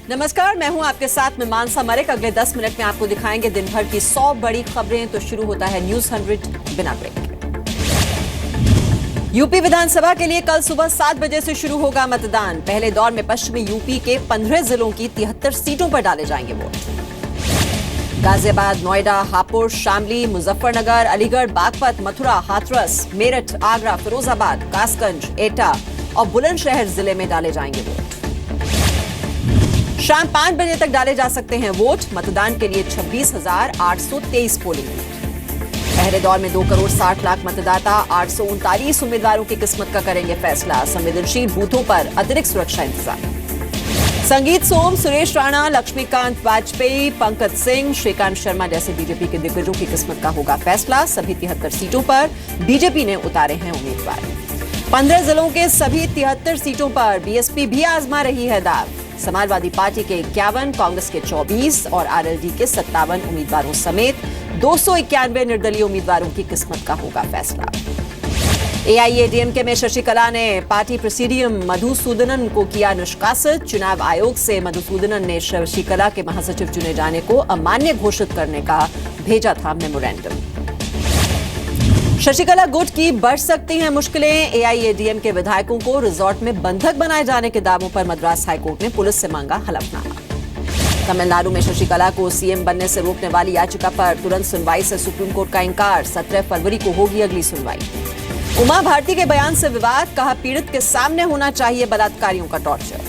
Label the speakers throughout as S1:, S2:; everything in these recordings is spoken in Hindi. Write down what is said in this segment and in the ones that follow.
S1: नमस्कार, मैं हूं आपके साथ में मानसा मलिक। अगले 10 मिनट में आपको दिखाएंगे दिन भर की 100 बड़ी खबरें। तो शुरू होता है न्यूज 100 बिना ब्रेक। यूपी विधानसभा के लिए कल सुबह 7 बजे से शुरू होगा मतदान। पहले दौर में पश्चिमी यूपी के 15 जिलों की 73 सीटों पर डाले जाएंगे वोट। गाजियाबाद, नोएडा, हापुड़, शामली, मुजफ्फरनगर, अलीगढ़, बागपत, मथुरा, हाथरस, मेरठ, आगरा, फिरोजाबाद, कासगंज, एटा और बुलंदशहर जिले में डाले जाएंगे वोट। शाम 5 बजे तक डाले जा सकते हैं वोट। मतदान के लिए 26,823 पोलिंग बूथ। पहले दौर में 2 करोड़ 60 लाख मतदाता 839 उम्मीदवारों की किस्मत का करेंगे फैसला। संवेदनशील बूथों पर अतिरिक्त सुरक्षा इंतजाम। संगीत सोम, सुरेश राणा, लक्ष्मीकांत वाजपेयी, पंकज सिंह, श्रीकांत शर्मा जैसे बीजेपी के दिग्गजों की किस्मत का होगा फैसला। सभी 73 सीटों पर बीजेपी ने उतारे हैं उम्मीदवार। 15 जिलों के सभी 73 सीटों पर बीएसपी भी आजमा रही है दाव। समाजवादी पार्टी के 51, कांग्रेस के 24 और आरएलडी के 57 उम्मीदवारों समेत 291 निर्दलीय उम्मीदवारों की किस्मत का होगा फैसला। एआईएडीएमके में शशिकला ने पार्टी प्रेसिडियम मधुसूदनन को किया निष्कासित। चुनाव आयोग से मधुसूदनन ने शशिकला के महासचिव चुने जाने को अमान्य घोषित करने का भेजा था मेमोरेंडम। शशिकला गुट की बढ़ सकती हैं मुश्किलें। एआईएडीएम के विधायकों को रिजॉर्ट में बंधक बनाए जाने के दावों पर मद्रास हाईकोर्ट ने पुलिस से मांगा हलफनामा। तमिलनाडु में शशिकला को सीएम बनने से रोकने वाली याचिका पर तुरंत सुनवाई से सुप्रीम कोर्ट का इंकार। 17 फरवरी को होगी अगली सुनवाई। उमा भारती के बयान से विवाद, कहा पीड़ित के सामने होना चाहिए बलात्कारियों का टॉर्चर।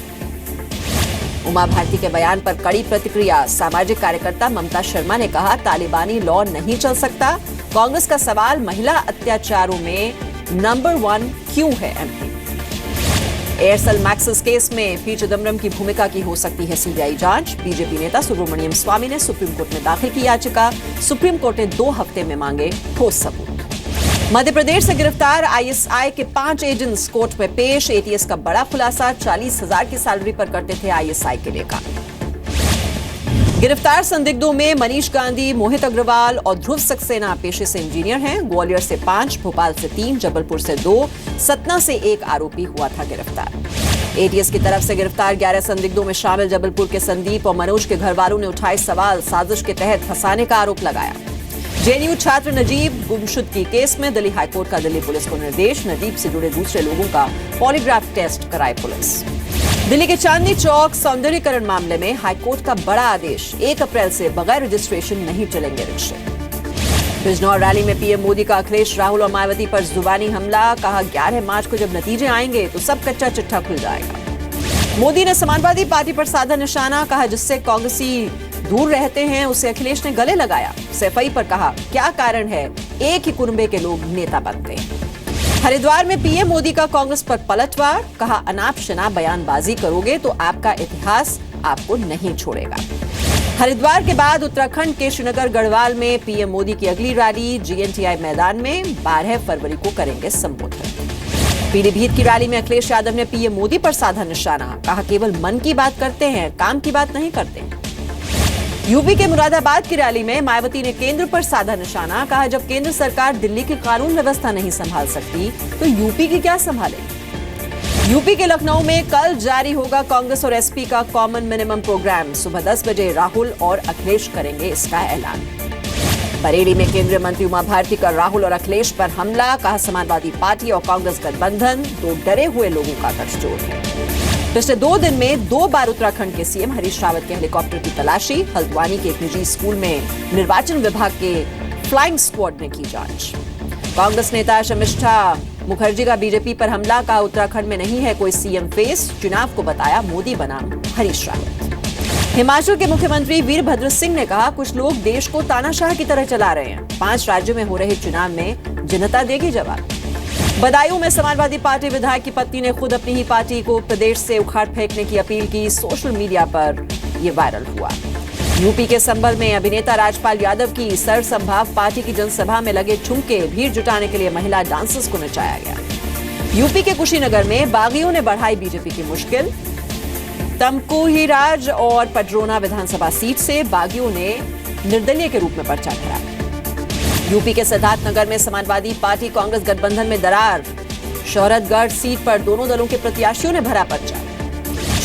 S1: उमा भारती के बयान पर कड़ी प्रतिक्रिया। सामाजिक कार्यकर्ता ममता शर्मा ने कहा तालिबानी लॉ नहीं चल सकता। कांग्रेस का सवाल, महिला अत्याचारों में नंबर 1 क्यों है एमपी। एयरसेल मैक्सिस केस में पी चिदम्बरम की भूमिका की हो सकती है सीबीआई जांच। बीजेपी नेता सुब्रमण्यम स्वामी ने सुप्रीम कोर्ट में दाखिल की याचिका। सुप्रीम कोर्ट ने 2 हफ्ते में मांगे ठोस सबूत। मध्य प्रदेश से गिरफ्तार आईएसआई के 5 एजेंट्स कोर्ट में पेश। एटीएस का बड़ा खुलासा, 40,000 की सैलरी पर करते थे आईएसआई के लिए काम। गिरफ्तार संदिग्धों में मनीष गांधी, मोहित अग्रवाल और ध्रुव सक्सेना पेशे से इंजीनियर हैं। ग्वालियर से 5, भोपाल से 3, जबलपुर से 2, सतना से 1 आरोपी हुआ था गिरफ्तार। एटीएस की तरफ से गिरफ्तार 11 संदिग्धों में शामिल जबलपुर के संदीप और मनोज के घर वालों ने उठाए सवाल। साजिश के तहत फंसाने का आरोप लगाया। जेएनयू छात्र नजीब गुमशुदगी केस में दिल्ली हाईकोर्ट का दिल्ली पुलिस को निर्देश। नजीब से जुड़े दूसरे लोगों का पॉलीग्राफ टेस्ट कराए पुलिस। दिल्ली के चांदनी चौक सौंदर्यीकरण मामले में हाईकोर्ट का बड़ा आदेश। 1 अप्रैल से बगैर रजिस्ट्रेशन नहीं चलेंगे रिक्शे। बिजनौर रैली में पीएम मोदी का अखिलेश, राहुल और मायावती पर जुबानी हमला। कहा 11 मार्च को जब नतीजे आएंगे तो सब कच्चा चिट्ठा खुल जाएगा। मोदी ने समाजवादी पार्टी पर साधा निशाना। कहा जिससे कांग्रेसी दूर रहते हैं उसे अखिलेश ने गले लगाया। सैफई पर कहा क्या कारण है एक ही कुनबे के लोग नेता बनते हैं। हरिद्वार में पीएम मोदी का कांग्रेस पर पलटवार। कहा अनाप शनाप बयानबाजी करोगे तो आपका इतिहास आपको नहीं छोड़ेगा। हरिद्वार के बाद उत्तराखंड के श्रीनगर गढ़वाल में पीएम मोदी की अगली रैली। जीएनटीआई मैदान में 12 फरवरी को करेंगे संबोधन। पीलीभीत की रैली में अखिलेश यादव ने पीएम मोदी पर साधा निशाना। कहा केवल मन की बात करते हैं, काम की बात नहीं करते। यूपी के मुरादाबाद की रैली में मायावती ने केंद्र पर साधा निशाना। कहा जब केंद्र सरकार दिल्ली की कानून व्यवस्था नहीं संभाल सकती तो यूपी की क्या संभालेगी। यूपी के लखनऊ में कल जारी होगा कांग्रेस और एसपी का कॉमन मिनिमम प्रोग्राम। सुबह 10 बजे राहुल और अखिलेश करेंगे इसका ऐलान। बरेली में केंद्रीय मंत्री उमा भारती का राहुल और अखिलेश पर हमला। कहा समाजवादी पार्टी और कांग्रेस गठबंधन 2 डरे हुए लोगों का गठजोड़ है। पिछले 2 दिन में 2 बार उत्तराखंड के सीएम हरीश रावत के हेलीकॉप्टर की तलाशी। हल्द्वानी के एक निजी स्कूल में निर्वाचन विभाग के फ्लाइंग स्क्वाड ने की जांच। कांग्रेस नेता शर्मिष्ठा मुखर्जी का बीजेपी पर हमला। कहा उत्तराखंड में नहीं है कोई सीएम फेस। चुनाव को बताया मोदी बनाम हरीश रावत। हिमाचल के मुख्यमंत्री वीरभद्र सिंह ने कहा कुछ लोग देश को तानाशाह की तरह चला रहे हैं। 5 राज्यों में हो रहे चुनाव में जनता देगी जवाब। बदायूं में समाजवादी पार्टी विधायक की पत्नी ने खुद अपनी ही पार्टी को प्रदेश से उखाड़ फेंकने की अपील की। सोशल मीडिया पर यह वायरल हुआ। यूपी के संभल में अभिनेता राजपाल यादव की सरसंभाव पार्टी की जनसभा में लगे ठुमके। भीड़ जुटाने के लिए महिला डांसर्स को नचाया गया। यूपी के कुशीनगर में बागियों ने बढ़ाई बीजेपी की मुश्किल। तमकुहीराज और पडरौना विधानसभा सीट से बागियों ने निर्दलीय के रूप में पर्चा भरा। यूपी के सिद्धार्थनगर में समाजवादी पार्टी कांग्रेस गठबंधन में दरार। शोहरतगढ़ सीट पर दोनों दलों के प्रत्याशियों ने भरा पर्चा।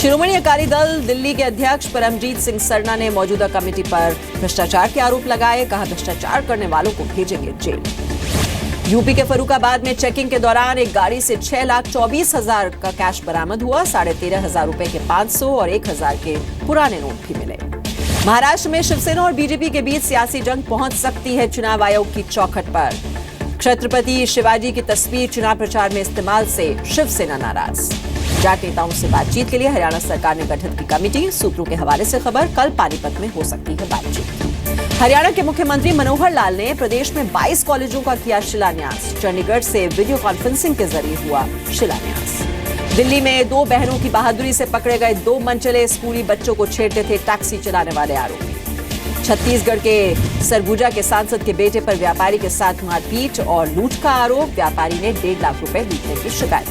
S1: शिरोमणि अकाली दल दिल्ली के अध्यक्ष परमजीत सिंह सरना ने मौजूदा कमेटी पर भ्रष्टाचार के आरोप लगाए। कहा, भ्रष्टाचार करने वालों को भेजेंगे जेल। यूपी के फर्रुखाबाद में चेकिंग के दौरान एक गाड़ी से 6,24,000 का कैश बरामद हुआ। 13,500 रुपए के 500 और 1,000 के पुराने नोट भी मिले। महाराष्ट्र में शिवसेना और बीजेपी के बीच सियासी जंग पहुंच सकती है चुनाव आयोग की चौखट पर। छत्रपति शिवाजी की तस्वीर चुनाव प्रचार में इस्तेमाल से शिवसेना नाराज। जाट नेताओं से बातचीत के लिए हरियाणा सरकार ने गठित की कमेटी। सूत्रों के हवाले से खबर, कल पानीपत में हो सकती है बातचीत। हरियाणा के मुख्यमंत्री मनोहर लाल ने प्रदेश में 22 कॉलेजों का किया शिलान्यास। चंडीगढ़ से वीडियो कॉन्फ्रेंसिंग के जरिए हुआ शिलान्यास। दिल्ली में 2 बहनों की बहादुरी से पकड़े गए 2 मनचले स्कूली बच्चों को छेड़ते थे टैक्सी चलाने वाले आरोपी। छत्तीसगढ़ के सरगुजा के सांसद के बेटे पर व्यापारी के साथ मारपीट और लूट का आरोप। व्यापारी ने 1.5 लाख रुपए लूटने की शिकायत।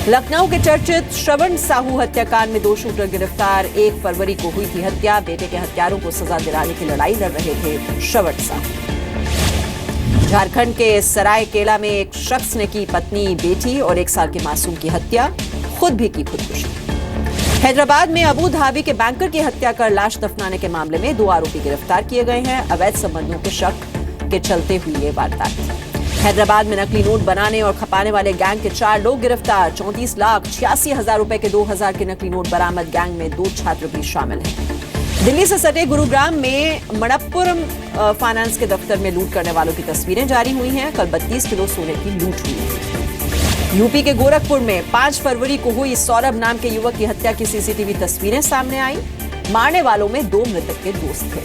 S1: लखनऊ के चर्चित श्रवण साहू हत्याकांड में 2 शूटर गिरफ्तार। 1 फरवरी को हुई थी हत्या। बेटे के हत्यारों को सजा दिलाने की लड़ाई लड़ रहे थे श्रवण साहू। झारखंड के सरायकेला में एक शख्स ने की पत्नी, बेटी और 1 साल के मासूम की हत्या। खुद भी की खुदकुशी। हैदराबाद में अबू धाबी के बैंकर की हत्या कर लाश दफनाने के मामले में 2 आरोपी गिरफ्तार किए गए हैं। अवैध संबंधों के शक के चलते हुई ये वारदात। हैदराबाद में नकली नोट बनाने और खपाने वाले गैंग के 4 लोग गिरफ्तार। 34,86,000 रुपए के 2,000 के नकली नोट बरामद। गैंग में 2 छात्र भी शामिल हैं। दिल्ली से सटे गुरुग्राम में मणप्पुरम फाइनेंस के दफ्तर में लूट करने वालों की तस्वीरें जारी हुई हैं। कल 32 किलो सोने की लूट हुई। यूपी के गोरखपुर में 5 फरवरी को हुई सौरभ नाम के युवक की हत्या की सीसीटीवी तस्वीरें सामने आई। मारने वालों में 2 मृतक के दोस्त थे।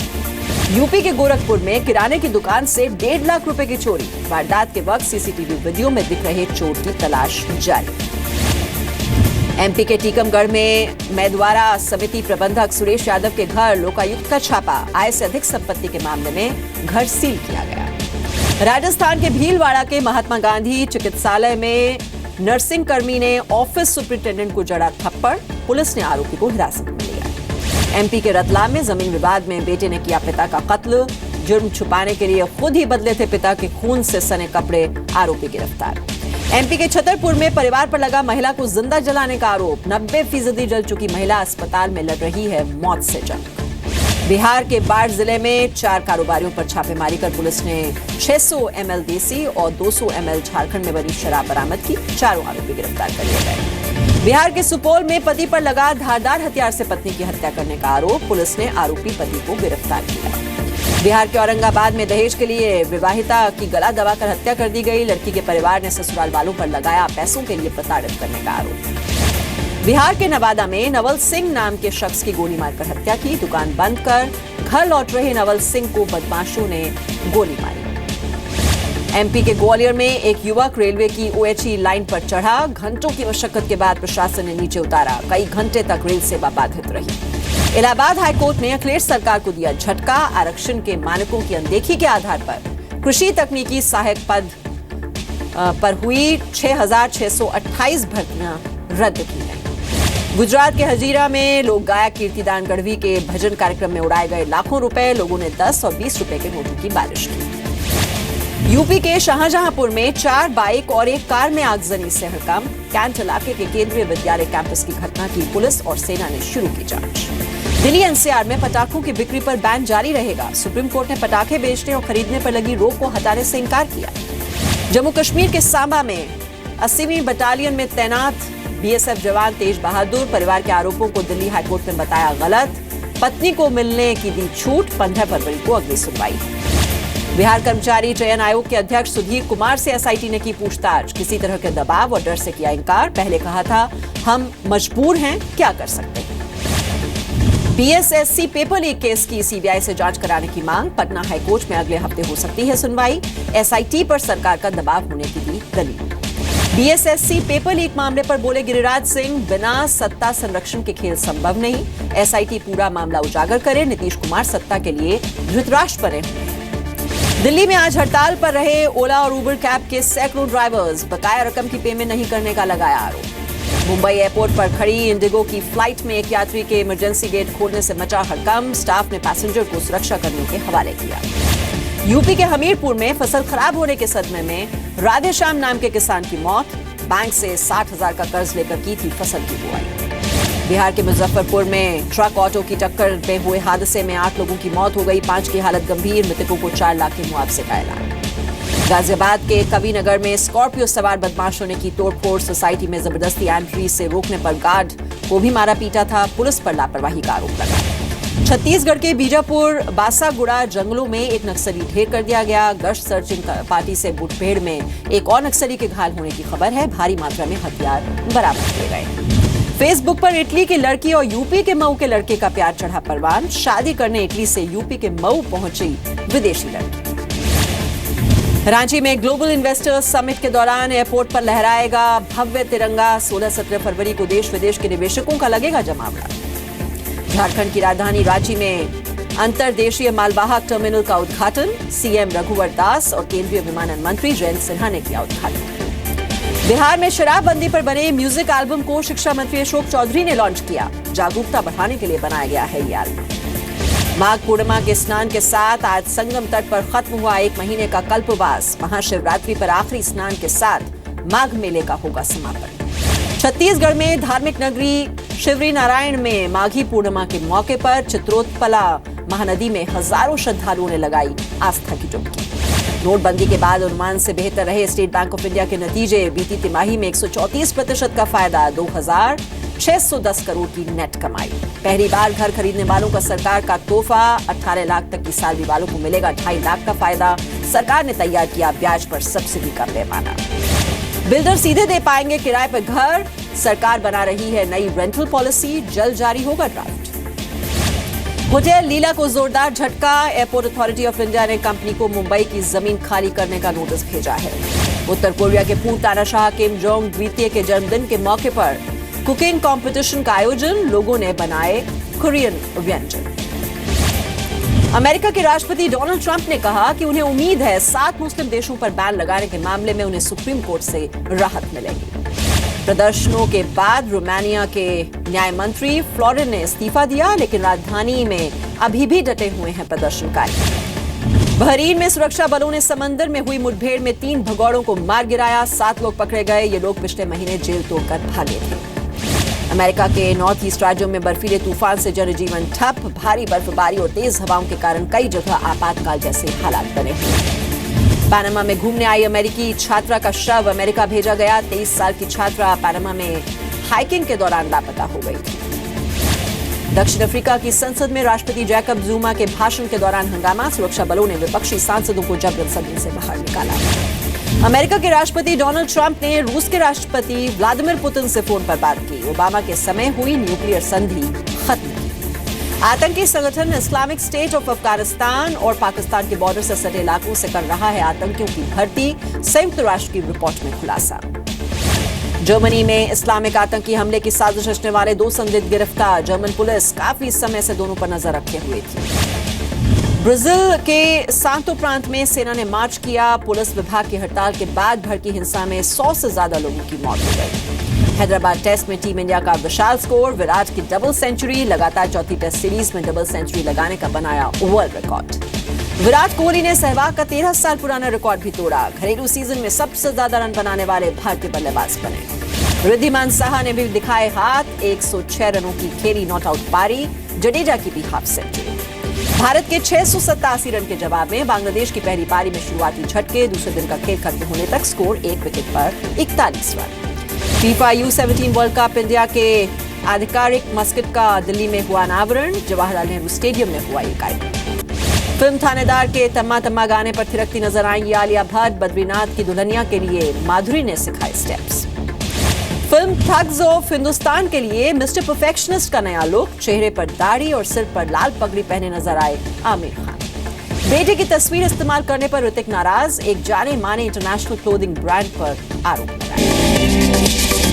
S1: यूपी के गोरखपुर में किराने की दुकान से 1.5 लाख रुपए की चोरी। वारदात के वक्त सीसीटीवी वीडियो में दिख रहे चोर की तलाश जारी। एमपी के टीकमगढ़ में मैदवारा समिति प्रबंधक सुरेश यादव के घर लोकायुक्त का छापा। आय से अधिक संपत्ति के मामले में घर सील किया गया। राजस्थान के भीलवाड़ा के महात्मा गांधी चिकित्सालय में नर्सिंग कर्मी ने ऑफिस सुपरिंटेंडेंट को जड़ा थप्पड़। पुलिस ने आरोपी को हिरासत में लिया। एमपी के रतलाम में जमीन विवाद में बेटे ने किया पिता का कत्ल। जुर्म छुपाने के लिए खुद ही बदले थे पिता के खून से सने कपड़े। आरोपी गिरफ्तार। एमपी के छतरपुर में परिवार पर लगा महिला को जिंदा जलाने का आरोप। 90% जल चुकी महिला अस्पताल में लड़ रही है मौत से जंग। बिहार के बाढ़ जिले में 4 कारोबारियों पर छापेमारी कर पुलिस ने 600 ml देसी और 200 ml झारखंड में बनी शराब बरामद की। 4 आरोपी गिरफ्तार कर लिए गए। बिहार के सुपौल में पति पर लगा धारदार हथियार से पत्नी की हत्या करने का आरोप। पुलिस ने आरोपी पति को गिरफ्तार किया। बिहार के औरंगाबाद में दहेज के लिए विवाहिता की गला दबाकर हत्या कर दी गई। लड़की के परिवार ने ससुराल वालों पर लगाया पैसों के लिए प्रताड़ित करने का आरोप। बिहार के नवादा में नवल सिंह नाम के शख्स की गोली मारकर हत्या की। दुकान बंद कर घर लौट रहे नवल सिंह को बदमाशों ने गोली मारी। एमपी के ग्वालियर में एक युवक रेलवे की ओएचई लाइन पर चढ़ा। घंटों की मशक्कत के बाद प्रशासन ने नीचे उतारा। कई घंटे तक रेल सेवा बाधित रही। इलाहाबाद हाईकोर्ट ने अखिलेश सरकार को दिया झटका। आरक्षण के मानकों की अनदेखी के आधार पर कृषि तकनीकी सहायक पद पर हुई 6,628 भर्तियां रद्द की गई। गुजरात के हजीरा में लोक गायक कीर्तिदान गढ़वी के भजन कार्यक्रम में उड़ाए गए लाखों रुपए। लोगों ने 10 और 20 रुपए के नोटों की बारिश की। यूपी के शाहजहांपुर में 4 बाइक और 1 कार में आगजनी से हड़कंप। कैंट इलाके के केंद्रीय विद्यालय कैंपस की घटना की पुलिस और सेना ने शुरू की जांच। दिल्ली एनसीआर में पटाखों की बिक्री पर बैन जारी रहेगा। सुप्रीम कोर्ट ने पटाखे बेचने और खरीदने पर लगी रोक को हटाने से इंकार किया। जम्मू कश्मीर के सांबा में 80वीं बटालियन में तैनात बीएसएफ जवान तेज बहादुर परिवार के आरोपों को दिल्ली हाईकोर्ट ने बताया गलत। पत्नी को मिलने की दी छूट। 15 फरवरी को अगली सुनवाई। बिहार कर्मचारी चयन आयोग के अध्यक्ष सुधीर कुमार से एसआईटी ने की पूछताछ। किसी तरह के दबाव और डर से किया इंकार। पहले कहा था हम मजबूर हैं, क्या कर सकते हैं। बीएसएससी पेपर लीक केस की सीबीआई से जांच कराने की मांग। पटना हाईकोर्ट में अगले हफ्ते हो सकती है सुनवाई। एसआईटी पर सरकार का दबाव होने की दी दलील। बीएसएससी पेपर लीक मामले पर बोले गिरिराज सिंह, बिना सत्ता संरक्षण के खेल संभव नहीं। एसआईटी पूरा मामला उजागर करे। नीतीश कुमार सत्ता के लिए धृतराष्ट्र बने हुए। दिल्ली में आज हड़ताल पर रहे ओला और उबर कैब के सैकड़ों ड्राइवर्स। बकाया रकम की पेमेंट नहीं करने का लगाया आरोप। मुंबई एयरपोर्ट पर खड़ी इंडिगो की फ्लाइट में एक यात्री के इमरजेंसी गेट खोलने से मचा हड़कंप। स्टाफ ने पैसेंजर को सुरक्षा कर्मियों के हवाले किया। यूपी के हमीरपुर में फसल खराब होने के सदमे में राधेश्याम नाम के किसान की मौत। बैंक से 60,000 का कर्ज लेकर की थी फसल की बुआई। बिहार के मुजफ्फरपुर में ट्रक ऑटो की टक्कर में हुए हादसे में 8 लोगों की मौत हो गई, 5 की हालत गंभीर, मृतकों को 4 लाख के मुआवजे का ऐलान। गाजियाबाद के कविनगर में स्कॉर्पियो सवार बदमाशों ने की तोड़फोड़, सोसाइटी में जबरदस्ती एंट्री से रोकने पर गार्ड को भी मारा पीटा था, पुलिस पर लापरवाही का आरोप लगा। छत्तीसगढ़ के बीजापुर बासागुड़ा जंगलों में एक नक्सली ढेर कर दिया गया, गश्त सर्चिंग पार्टी से मुठभेड़ में एक और नक्सली के घायल होने की खबर है, भारी मात्रा में हथियार बरामद किए गए। फेसबुक पर इटली की लड़की और यूपी के मऊ के लड़के का प्यार चढ़ा परवान, शादी करने इटली से यूपी के मऊ पहुंची विदेशी लड़की। रांची में ग्लोबल इन्वेस्टर्स समिट के दौरान एयरपोर्ट पर लहराएगा भव्य तिरंगा, 16-17 फरवरी को देश विदेश के निवेशकों का लगेगा जमावड़ा। झारखंड की राजधानी रांची में अंतरदेशीय मालवाहक टर्मिनल का उद्घाटन, सीएम रघुवर दास और केंद्रीय विमानन मंत्री जयंत सिन्हा ने किया उद्घाटन। बिहार में शराबबंदी पर बने म्यूजिक एल्बम को शिक्षा मंत्री अशोक चौधरी ने लॉन्च किया, जागरूकता बढ़ाने के लिए बनाया गया है ये एल्बम। माघ पूर्णिमा के स्नान के साथ आज संगम तट पर खत्म हुआ 1 महीने का कल्पवास, महाशिवरात्रि पर आखिरी स्नान के साथ माघ मेले का होगा समापन। छत्तीसगढ़ में धार्मिक नगरी शिवरी नारायण में माघी पूर्णिमा के मौके पर चित्रोत्पला महानदी में हजारों श्रद्धालुओं ने लगाई आस्था की डुबकी। नोटबंदी के बाद अनुमान से बेहतर रहे स्टेट बैंक ऑफ इंडिया के नतीजे, बीती तिमाही में 134% का फायदा, 2610 करोड़ की नेट कमाई। पहली बार घर खरीदने वालों का सरकार का तोहफा, 18 लाख तक की सैलरी वालों को मिलेगा 2.5 लाख का फायदा, सरकार ने तैयार किया ब्याज पर सब्सिडी का पैमाना। बिल्डर सीधे दे पाएंगे किराए पर घर, सरकार बना रही है नई रेंटल पॉलिसी, जल्द जारी होगा ड्राफ्ट। होटल लीला को जोरदार झटका, एयरपोर्ट अथॉरिटी ऑफ इंडिया ने कंपनी को मुंबई की जमीन खाली करने का नोटिस भेजा है। उत्तर कोरिया के पूर्व तानाशाह किम जोंग द्वितीय के जन्मदिन के मौके पर कुकिंग कंपटीशन का आयोजन, लोगों ने बनाए कोरियन व्यंजन। अमेरिका के राष्ट्रपति डोनाल्ड ट्रंप ने कहा कि उन्हें उम्मीद है 7 मुस्लिम देशों पर बैन लगाने के मामले में उन्हें सुप्रीम कोर्ट से राहत मिलेगी। प्रदर्शनों के बाद रोमानिया के न्याय मंत्री फ्लोरिन ने इस्तीफा दिया, लेकिन राजधानी में अभी भी डटे हुए हैं प्रदर्शनकारी। बहरीन में सुरक्षा बलों ने समंदर में हुई मुठभेड़ में 3 भगौड़ों को मार गिराया, 7 लोग पकड़े गए, ये लोग पिछले महीने जेल तोड़कर भागे थे। अमेरिका के नॉर्थ ईस्ट राज्यों में बर्फीले तूफान से जनजीवन ठप, भारी बर्फबारी और तेज हवाओं के कारण कई जगह आपातकाल जैसे हालात बने हैं। पनामा में घूमने आई अमेरिकी छात्रा का शव अमेरिका भेजा गया, 23 साल की छात्रा पनामा में हाइकिंग के दौरान लापता हो गई थी। दक्षिण अफ्रीका की संसद में राष्ट्रपति जैकब जुमा के भाषण के दौरान हंगामा, सुरक्षा बलों ने विपक्षी सांसदों को जबरन सदन से बाहर निकाला। अमेरिका के राष्ट्रपति डोनाल्ड ट्रंप ने रूस के राष्ट्रपति व्लादिमीर पुतिन से फोन पर बात की, ओबामा के समय हुई न्यूक्लियर संधि खत्म की। आतंकी संगठन इस्लामिक स्टेट ऑफ अफगानिस्तान और पाकिस्तान के बॉर्डर से सटे इलाकों से कर रहा है आतंकियों की भर्ती, संयुक्त राष्ट्र की रिपोर्ट में खुलासा। जर्मनी में इस्लामिक आतंकी हमले की साजिश रचने वाले 2 संदिग्ध गिरफ्तार, जर्मन पुलिस काफी समय से दोनों पर नजर रखे हुए थी। ब्राजील के सांतो प्रांत में सेना ने मार्च किया, पुलिस विभाग की हड़ताल के बाद भड़की हिंसा में 100 से ज्यादा लोगों की मौत हो गई। हैदराबाद टेस्ट में टीम इंडिया का विशाल स्कोर, विराट की डबल सेंचुरी, लगातार चौथी टेस्ट सीरीज में डबल सेंचुरी लगाने का बनाया वर्ल्ड रिकॉर्ड। विराट कोहली ने सहवाग का 13 साल पुराना रिकॉर्ड भी तोड़ा, घरेलू सीजन में सबसे ज्यादा रन बनाने वाले भारतीय बल्लेबाज बने। रिद्धिमान साहा ने भी दिखाए हाथ, 106 रनों की खेली नॉट आउट पारी, जडेजा की भी हाफ सेंचुरी। भारत के 687 रन के जवाब में बांग्लादेश की पहली पारी में शुरुआती झटके, दूसरे दिन का खेल खत्म होने तक स्कोर 1 विकेट पर 41 run. FIFA U17 world cup India के आधिकारिक मस्कट का दिल्ली में हुआ अनावरण, जवाहरलाल नेहरू स्टेडियम में हुआ ये कार्यक्रम। फिल्म थानेदार के तम्मा तम्मा गाने पर थिरकती नजर आएंगी आलिया भट्ट, बद्रीनाथ की दुल्हनिया के लिए माधुरी ने सिखाए steps. Film thugs of Hindustan के लिए मिस्टर परफेक्शनिस्ट का नया लुक, चेहरे पर दाढ़ी और सिर पर लाल पगड़ी पहने नजर आए आमिर खान। बेटे की तस्वीर इस्तेमाल करने पर ऋतिक नाराज, एक जाने माने इंटरनेशनल क्लोथिंग ब्रांड पर आरोप लगाया।